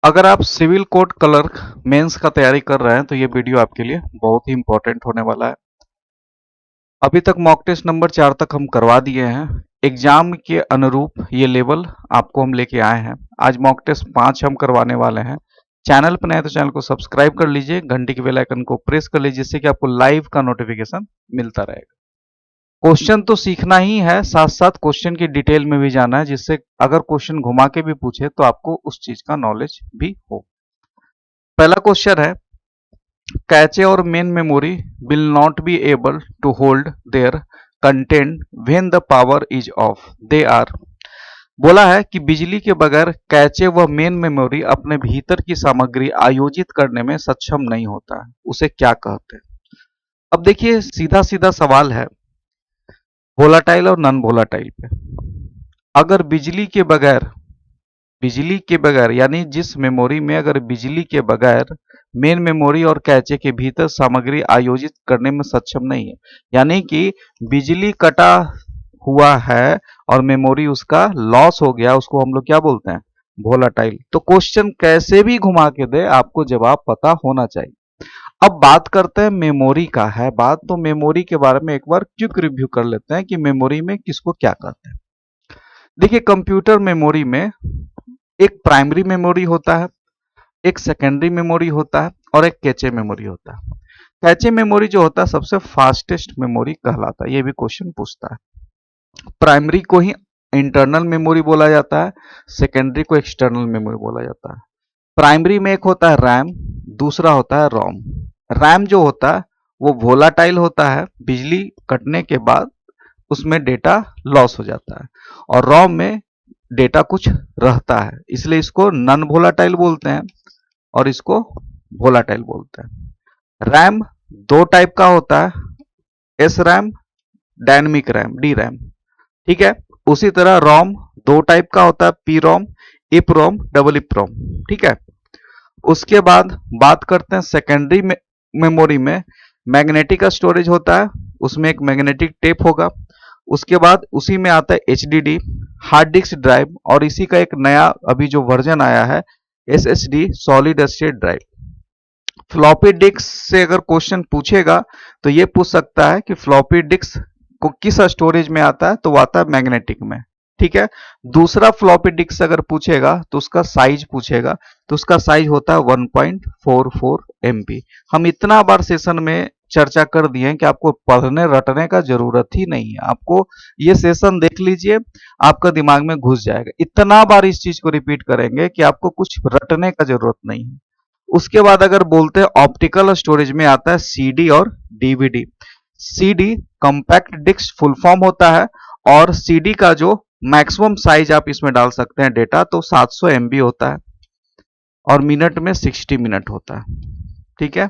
अगर आप civil code clerk mains का तैयारी कर रहे हैं तो ये वीडियो आपके लिए बहुत ही इंपॉर्टेंट होने वाला है। अभी तक मॉक टेस्ट नंबर 4 तक हम करवा दिए हैं। एग्जाम के अनुरूप ये लेवल आपको हम लेके आए हैं। आज मॉक टेस्ट 5 हम करवाने वाले हैं। चैनल पर नए हैं तो चैनल को सब्सक्राइब कर लीजिए, घंटी के बेल आइकन को प्रेस कर लीजिए जिससे कि आपको लाइव का नोटिफिकेशन मिलता रहेगा। क्वेश्चन तो सीखना ही है, साथ साथ क्वेश्चन की डिटेल में भी जाना है, जिससे अगर क्वेश्चन घुमा के भी पूछे तो आपको उस चीज का नॉलेज भी हो। पहला क्वेश्चन है, कैचे और main memory will not be able to hold their content when the power is off. They are. बोला है कि बिजली के बगैर कैचे व मेन मेमोरी अपने भीतर की सामग्री आयोजित करने में सक्षम नहीं होता है। उसे क्या कहते हैं? अब देखिए, सीधा सीधा सवाल है वोलाटाइल और नॉन वोलाटाइल पे। अगर बिजली के बगैर यानी जिस मेमोरी में अगर बिजली के बगैर मेन मेमोरी और कैचे के भीतर सामग्री आयोजित करने में सक्षम नहीं है, यानी कि बिजली कटा हुआ है और मेमोरी उसका लॉस हो गया, उसको हम लोग क्या बोलते हैं? वोलाटाइल। तो क्वेश्चन कैसे भी घुमा के दे आपको जवाब पता होना चाहिए। अब बात करते हैं मेमोरी का है बात, तो मेमोरी के बारे में एक बार क्विक रिव्यू कर लेते हैं कि मेमोरी में किसको क्या कहते हैं। देखिए, कंप्यूटर मेमोरी में एक प्राइमरी मेमोरी होता है, एक सेकेंडरी मेमोरी होता है और एक कैचे मेमोरी होता है। कैचे मेमोरी जो होता है सबसे फास्टेस्ट मेमोरी कहलाता है, ये भी क्वेश्चन पूछता है। प्राइमरी को ही इंटरनल मेमोरी बोला जाता है, सेकेंडरी को एक्सटर्नल मेमोरी बोला जाता है। प्राइमरी में एक होता है रैम, दूसरा होता है रोम। रैम जो होता है वो वोलाटाइल होता है, बिजली कटने के बाद उसमें डेटा लॉस हो जाता है, और रोम में डेटा कुछ रहता है, इसलिए इसको नॉन वोलाटाइल बोलते हैं और इसको वोलाटाइल बोलते हैं। रैम दो टाइप का होता है, S RAM, dynamic RAM, D RAM. ठीक है। उसी तरह रोम दो टाइप का होता है, पी रोम, इप रोम, डबल इप रोम। ठीक है। उसके बाद बात करते हैं सेकेंडरी मेमोरी में मैग्नेटिक स्टोरेज होता है, उसमें एक मैग्नेटिक टेप होगा। उसके बाद उसी में आता है एचडीडी, हार्ड डिस्क ड्राइव, और इसी का एक नया अभी जो वर्जन आया है SSD, solid state drive. Floppy disk से अगर क्वेश्चन पूछेगा तो ये पूछ सकता है कि फ्लॉपी डिस्क को किस स्टोरेज में आता है, तो वो आता है मैग्नेटिक में। ठीक है। दूसरा फ्लॉपी डिस्क से अगर पूछेगा तो उसका साइज पूछेगा, तो उसका साइज होता है 1.44 MB। हम इतना बार सेशन में चर्चा कर दिए हैं कि आपको पढ़ने रटने का जरूरत ही नहीं है। आपको ये सेशन देख लीजिए, आपका दिमाग में घुस जाएगा। इतना बार इस चीज को रिपीट करेंगे कि आपको कुछ रटने का जरूरत नहीं है। उसके बाद अगर बोलते हैं ऑप्टिकल स्टोरेज में आता है सीडी और DVD. CD compact disc full form होता है, और सीडी का जो मैक्सिमम साइज आप इसमें डाल सकते हैं डेटा, तो 700 MB होता है और मिनट में 60 मिनट होता है। ठीक है।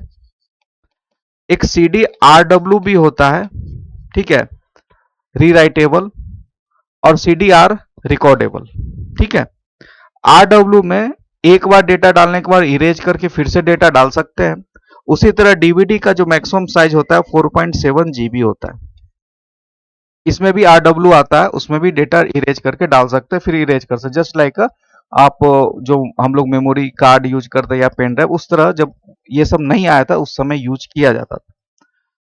एक सीडी आरडब्ल्यू भी होता है, ठीक है, रीराइटेबल, और सीडी आर रिकॉर्डेबल। ठीक है। आरडब्ल्यू में एक बार डेटा डालने के बाद इरेज करके फिर से डेटा डाल सकते हैं। उसी तरह डीवीडी का जो मैक्सिमम साइज होता है 4.7 GB होता है, इसमें भी आरडब्ल्यू आता है, उसमें भी डेटा इरेज करके डाल सकते हैं, फिर इरेज कर सकते, जस्ट लाइक आप जो हम लोग मेमोरी कार्ड यूज करते हैं या पेन ड्राइव, उस तरह जब ये सब नहीं आया था उस समय यूज किया जाता था।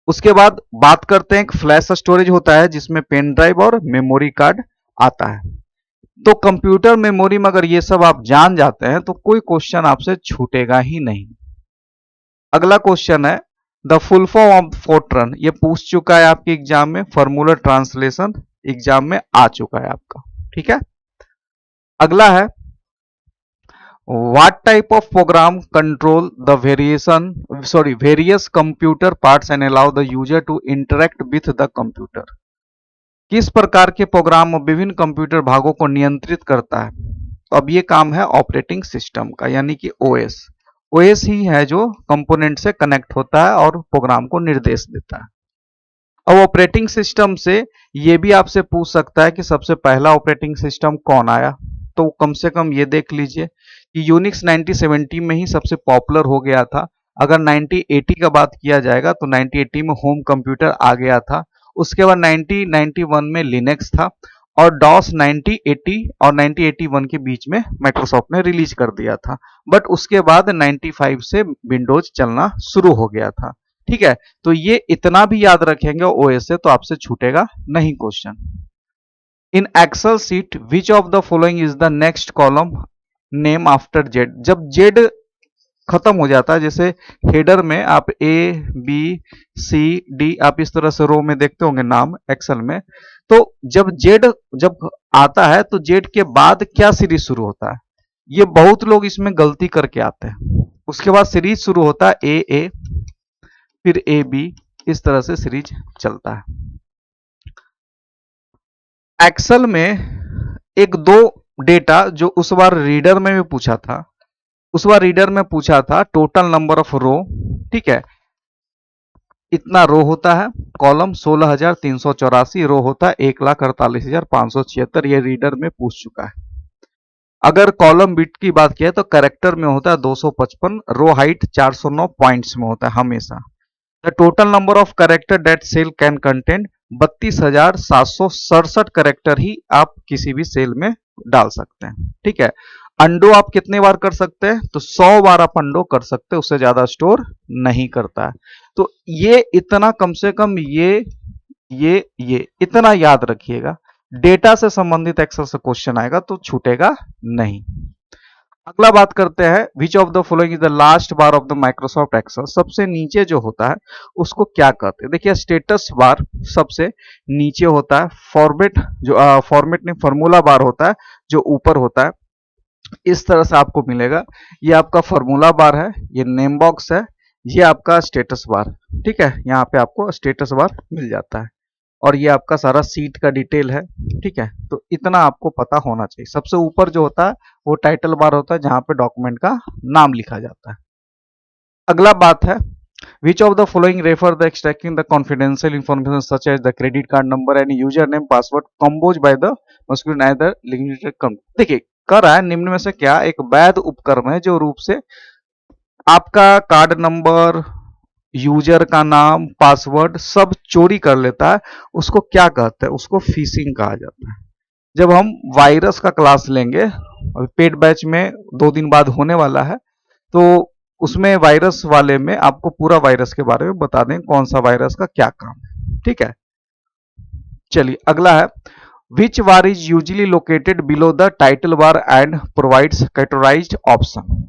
उसके बाद बात करते हैं, एक फ्लैश स्टोरेज होता है जिसमें पेन ड्राइव और मेमोरी कार्ड आता है। तो कंप्यूटर मेमोरी में अगर ये सब आप जान जाते हैं तो कोई क्वेश्चन आपसे छूटेगा ही नहीं। अगला क्वेश्चन है, the full form of Fortran. ये पूछ चुका है आपके एग्जाम में, फॉर्मूला ट्रांसलेशन एग्जाम में आ चुका है आपका। ठीक है। अगला है, what type of program control the various computer parts and allow the user to interact with the computer. किस प्रकार के प्रोग्राम विभिन्न कंप्यूटर भागों को नियंत्रित करता है? तो अब ये काम है ऑपरेटिंग सिस्टम का, यानी कि ओएस। ओएस ही है जो कंपोनेंट से कनेक्ट होता है और प्रोग्राम को निर्देश देता है। अब ऑपरेटिंग सिस्टम से ये भी आपसे पूछ सकता है कि सबसे पहला ऑपरेटिंग सिस्टम कौन आया, तो कम से कम ये देख लीजिए कि यूनिक्स 1970 में ही सबसे पॉपुलर हो गया था। अगर 1980 का बात किया जाएगा तो 1980 में होम कंप्यूटर आ गया था। उसके बाद 1991 में लिनक्स था, और डॉस 9080 और 9081 के बीच में माइक्रोसॉफ्ट ने रिलीज कर दिया था, बट उसके बाद 95 से विंडोज चलना शुरू हो गया था। ठीक है, तो ये इतना भी याद रखेंगे ओएस से तो आपसे छूटेगा नहीं question. In Excel sheet which of the following is the next column name after Z. जब जेड खत्म हो जाता है, जैसे हेडर में आप ए बी सी डी आप इस तरह से रो में देखते होंगे नाम एक्सेल में, तो जब जेड जब आता है तो जेड के बाद क्या सीरीज शुरू होता है, ये बहुत लोग इसमें गलती करके आते हैं। उसके बाद सीरीज शुरू होता है ए फिर ए बी, इस तरह से सीरीज चलता है। एक्सेल में एक दो डेटा जो उस बार रीडर में भी पूछा था, उस बार रीडर में पूछा था टोटल नंबर ऑफ रो, ठीक है, इतना रो होता है, कॉलम 16,384, रो होता है 1,48,576, ये रीडर में पूछ चुका है। अगर कॉलम बिट की बात किया तो कैरेक्टर में होता है 255, रो हाइट 409 पॉइंट्स में होता है हमेशा। The total number of character that cell can contain 32,767 character ही आप किसी भी सेल में डाल सकते हैं। ठीक है, अंडो आप कितने बार कर सकते हैं, तो 100 बार आप अंडो कर सकते हैं, उससे ज्यादा स्टोर नहीं करता है। तो ये इतना कम से कम ये इतना याद रखिएगा, डेटा से संबंधित एक्सेल से क्वेश्चन आएगा तो छूटेगा नहीं। अगला बात करते हैं, which of the following is the last bar of the Microsoft Excel. सबसे नीचे जो होता है उसको क्या कहते हैं, देखिए स्टेटस बार सबसे नीचे होता है, फॉर्मेट जो फॉर्मेट नहीं फॉर्मूला बार होता है जो ऊपर होता है, इस तरह से आपको मिलेगा। ये आपका फॉर्मूला बार है, ये नेम बॉक्स है, ये आपका स्टेटस बार। ठीक है, यहाँ पे आपको स्टेटस बार मिल जाता है और ये आपका सारा सीट का डिटेल है। ठीक है, तो इतना आपको पता होना चाहिए। सबसे ऊपर जो होता है वो टाइटल बार होता है जहां पे डॉक्यूमेंट का नाम लिखा जाता है। अगला बात है, which of the following refer the extracting the confidential information such as the credit card number and user name password compose by the muscle either limited company. देखिए कर रहा है निम्न में से क्या एक वैध उपक्रम है जो रूप से आपका कार्ड नंबर, यूजर का नाम, पासवर्ड सब चोरी कर लेता है, उसको क्या कहते हैं, उसको फिशिंग कहा जाता है। जब हम वायरस का क्लास लेंगे, और पेड बैच में 2 दिन बाद होने वाला है, तो उसमें वायरस वाले में आपको पूरा वायरस के बारे में बता दें कौन सा वायरस का क्या काम है। ठीक है, चलिए अगला है, which bar is usually located below the title bar and provides categorized option.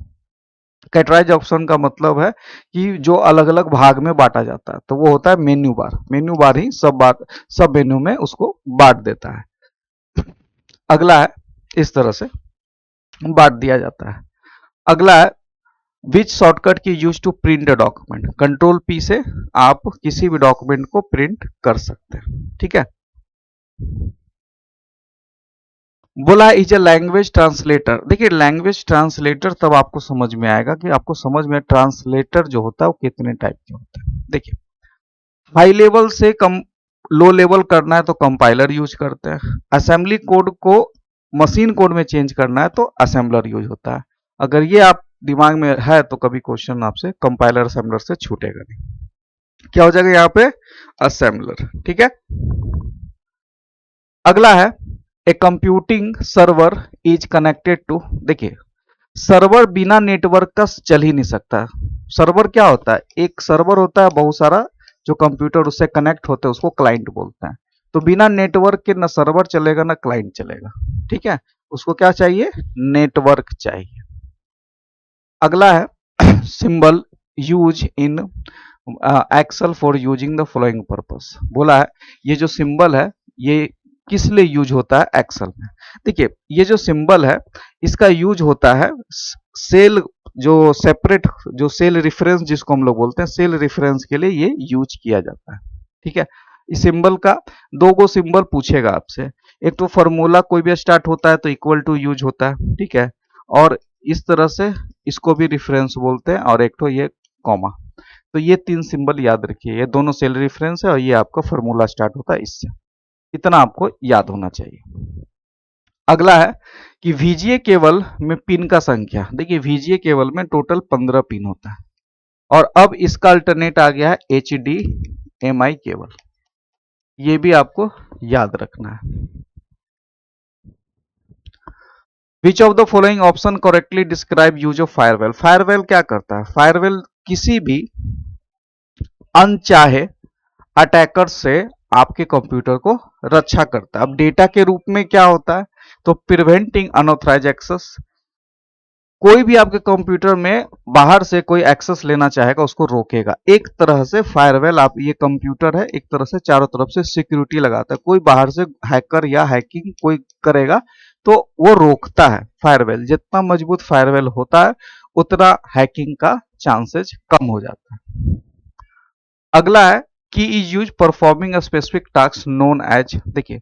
Categorize option का मतलब है कि जो अलग अलग भाग में बांटा जाता है, तो वो होता है मेन्यू बार। मेन्यू बार ही सब मेन्यू में उसको बांट देता है। अगला है, इस तरह से बांट दिया जाता है। अगला है, which shortcut key use to print a document. Control P से आप किसी भी डॉक्यूमेंट को प्रिंट कर सकते हैं। ठीक है, बोला इज ए लैंग्वेज ट्रांसलेटर। देखिए लैंग्वेज ट्रांसलेटर तब आपको समझ में आएगा कि आपको समझ में ट्रांसलेटर जो होता है वो कितने टाइप के होते हैं। देखिए हाई लेवल से कम लो लेवल करना है तो कंपाइलर यूज करते हैं, असेंबली कोड को मशीन कोड में चेंज करना है तो असेंबलर यूज होता है। अगर ये आप दिमाग में है तो कभी क्वेश्चन आपसे कंपाइलर असेंबलर से छूटेगा नहीं। क्या हो जाएगा यहाँ पे, असेंबलर। ठीक है, अगला है, a computing server is connected to. देखिए सर्वर बिना नेटवर्क का चल ही नहीं सकता। सर्वर क्या होता है, एक सर्वर होता है बहुत सारा जो कंप्यूटर उससे कनेक्ट होते हैं उसको क्लाइंट बोलते हैं। तो बिना नेटवर्क के ना सर्वर चलेगा ना क्लाइंट चलेगा। ठीक है, उसको क्या चाहिए, नेटवर्क चाहिए। अगला है, symbol use in Excel for using the following purpose. बोला है ये जो सिंबल है ये किस लिए यूज होता है एक्सेल में। देखिए ये जो सिंबल है इसका यूज होता है सेल जो सेपरेट जो सेल रेफरेंस जिसको हम लोग बोलते हैं, सेल रेफरेंस के लिए ये यूज किया जाता है। ठीक है, इस सिंबल का दो गो सिंबल पूछेगा आपसे, एक तो फॉर्मूला कोई भी स्टार्ट होता है तो इक्वल टू यूज होता है। ठीक है, और इस तरह से इसको भी रेफरेंस बोलते हैं, और एक तो ये कॉमा। तो ये 3 सिंबल याद रखिए, ये दोनों सेल रेफरेंस है और ये आपका फॉर्मूला स्टार्ट होता है इससे। इतना आपको याद होना चाहिए। अगला है कि वीजीए केबल में पिन का संख्या। देखिए वीजीए केबल में टोटल 15 पिन होता है और अब इसका अल्टरनेट आ गया है एचडीएमआई केबल। ये भी आपको याद रखना है। Which of the following option correctly describe use of firewall. Firewall क्या करता है? फायरवेल किसी भी अनचाहे अटैकर से आपके कंप्यूटर को रक्षा करता है। अब डेटा के रूप में क्या होता है? तो प्रिवेंटिंग अनऑथराइज एक्सेस, कोई भी आपके कंप्यूटर में बाहर से कोई एक्सेस लेना चाहेगा उसको रोकेगा। एक तरह से फायरवेल, आप ये कंप्यूटर है एक तरह से चारों तरफ से सिक्योरिटी लगाता है, कोई बाहर से हैकर या हैकिंग कोई करेगा तो वो रोकता है। फायरवेल जितना मजबूत फायरवेल होता है उतना हैकिंग का चांसेस कम हो जाता है। अगला है की is use performing a specific task known as. देखिए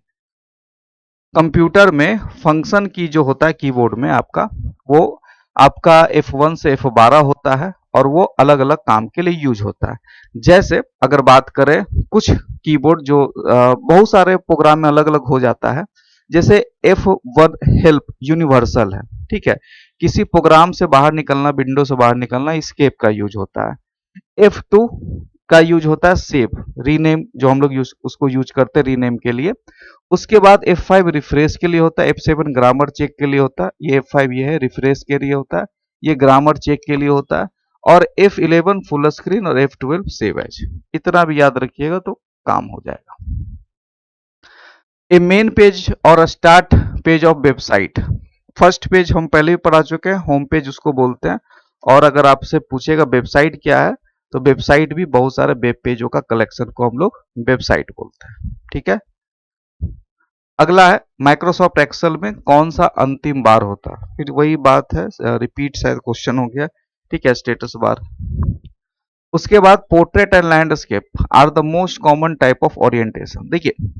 कंप्यूटर में फंक्शन की जो होता है कीबोर्ड में आपका, वो आपका F1 से F12 होता है और वो अलग अलग काम के लिए यूज होता है। जैसे अगर बात करें कुछ कीबोर्ड जो बहुत सारे प्रोग्राम में अलग अलग हो जाता है, जैसे F1 हेल्प यूनिवर्सल है, ठीक है, किसी प्रोग्राम से बाहर निकलना, विंडो से बाहर निकलना, एस्केप का यूज होता है। F2 का यूज होता है सेव, रीनेम, जो हम लोग उसको यूज करते हैं रीनेम के लिए। उसके बाद F5 रिफ्रेश के लिए होता है, F7 ग्रामर चेक के लिए होता है, ये F5 ये है रिफ्रेश के लिए होता है, ये ग्रामर चेक के लिए होता है। और F11 फुल स्क्रीन और F12 सेव एज। इतना भी याद रखिएगा तो काम हो जाएगा। ए मेन पेज और start page of website. First page हम पहले ही पढ़ा चुके हैं, होम पेज उसको बोलते हैं। और अगर आपसे पूछेगा वेबसाइट क्या है, तो वेबसाइट भी बहुत सारे वेब पेजों का कलेक्शन को हम लोग वेबसाइट बोलते हैं, ठीक है। अगला है माइक्रोसॉफ्ट एक्सेल में कौन सा अंतिम बार होता है? फिर वही बात है, रिपीट शायद क्वेश्चन हो गया, ठीक है, स्टेटस बार। उसके बाद portrait and landscape are the most common type of orientation. देखिए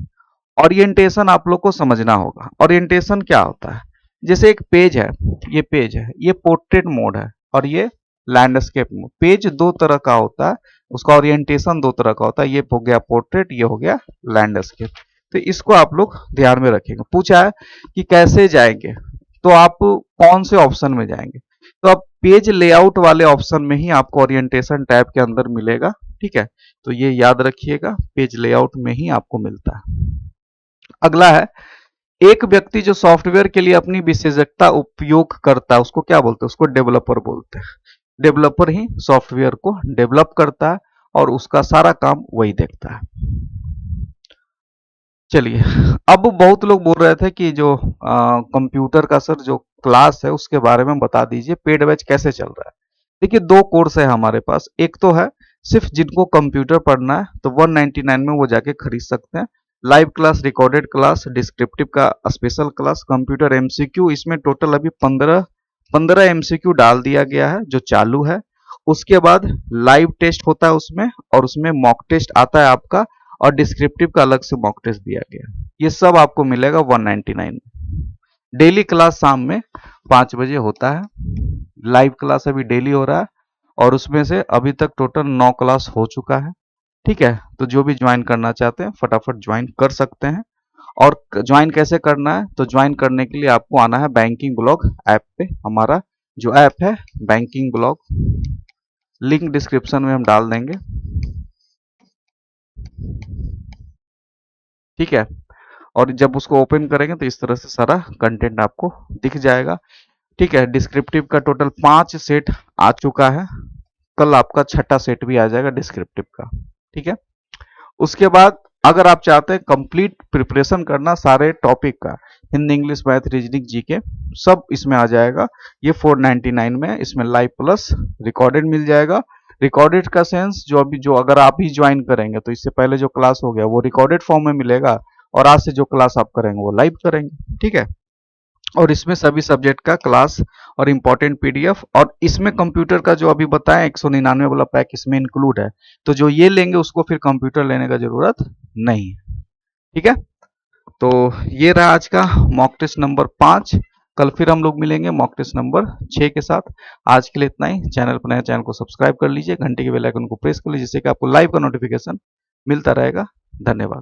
ओरिएंटेशन आप लोग को समझना होगा। ओरिएंटेशन क्या होता है? जैसे एक पेज है, ये पेज है, ये पोर्ट्रेट मोड है और ये लैंडस्केप मोड। पेज दो तरह का होता है, उसका ओरिएंटेशन दो तरह का होता है, ये हो गया पोर्ट्रेट, ये हो गया लैंडस्केप। तो इसको आप लोग ध्यान में रखेंगे। पूछा है कि कैसे जाएंगे, तो आप कौन से ऑप्शन में जाएंगे? तो आप पेज लेआउट वाले ऑप्शन में ही आपको ओरिएंटेशन टैब के अंदर मिलेगा, ठीक है। तो ये याद रखिएगा, पेज लेआउट में ही आपको मिलता है। अगला है एक व्यक्ति जो सॉफ्टवेयर के लिए अपनी विशेषज्ञता उपयोग करता है उसको क्या बोलते हैं? उसको डेवलपर बोलते हैं। डेवलपर ही सॉफ्टवेयर को डेवलप करता है और उसका सारा काम वही देखता है। चलिए, अब बहुत लोग बोल रहे थे कि जो कंप्यूटर का सर जो क्लास है उसके बारे में बता दीजिए, पेड बैच कैसे चल रहा है। देखिए दो कोर्स है हमारे पास, एक तो है सिर्फ जिनको कंप्यूटर पढ़ना है तो 199 में वो जाके खरीद सकते हैं। Live class, recorded class, descriptive का स्पेशल क्लास, कंप्यूटर एमसीक्यू, इसमें टोटल अभी 15 एमसीक्यू डाल दिया गया है जो चालू है। उसके बाद लाइव टेस्ट होता है उसमें, और उसमें मॉक टेस्ट आता है आपका, और डिस्क्रिप्टिव का अलग से मॉक टेस्ट दिया गया है। ये सब आपको मिलेगा 199 में। डेली क्लास शाम में 5 बजे होता है। लाइव क्लास अभी डेली हो रहा है और उसमें से अभी तक टोटल 9 क्लास हो चुका है, ठीक है। तो जो भी ज्वाइन करना चाहते हैं फटाफट ज्वाइन कर सकते हैं। और ज्वाइन कैसे करना है? तो ज्वाइन करने के लिए आपको आना है बैंकिंग ब्लॉग ऐप पे। हमारा जो ऐप है बैंकिंग ब्लॉग, लिंक डिस्क्रिप्शन में हम डाल देंगे, ठीक है। और जब उसको ओपन करेंगे तो इस तरह से सारा कंटेंट आपको दिख जाएगा, ठीक है। डिस्क्रिप्टिव का टोटल 5 सेट आ चुका है, कल आपका छठा सेट भी आ जाएगा डिस्क्रिप्टिव का, ठीक है। उसके बाद अगर आप चाहते हैं कंप्लीट प्रिपरेशन करना सारे टॉपिक का, Hindi, English, math, reasoning, GK, सब इसमें आ जाएगा। ये 499 में, इसमें लाइव प्लस रिकॉर्डेड मिल जाएगा। रिकॉर्डेड का सेंस जो अगर आप ही ज्वाइन करेंगे तो इससे पहले जो क्लास हो गया वो रिकॉर्डेड फॉर्म में मिलेगा, और आज से जो क्लास आप करेंगे वो लाइव करेंगे, ठीक है। और इसमें सभी सब्जेक्ट का क्लास और इंपॉर्टेंट पीडीएफ, और इसमें कंप्यूटर का जो अभी बताया 199 वाला पैक इसमें इंक्लूड है। तो जो ये लेंगे उसको फिर कंप्यूटर लेने का जरूरत नहीं है, ठीक है। तो ये रहा आज का मॉक टेस्ट नंबर 5। कल फिर हम लोग मिलेंगे मॉक टेस्ट नंबर 6 के साथ। आज के लिए इतना ही। चैनल पर नया, चैनल को सब्सक्राइब कर लीजिए, घंटे के बेल आइकन को प्रेस कर लीजिए, जिससे कि आपको लाइव का नोटिफिकेशन मिलता रहेगा। धन्यवाद।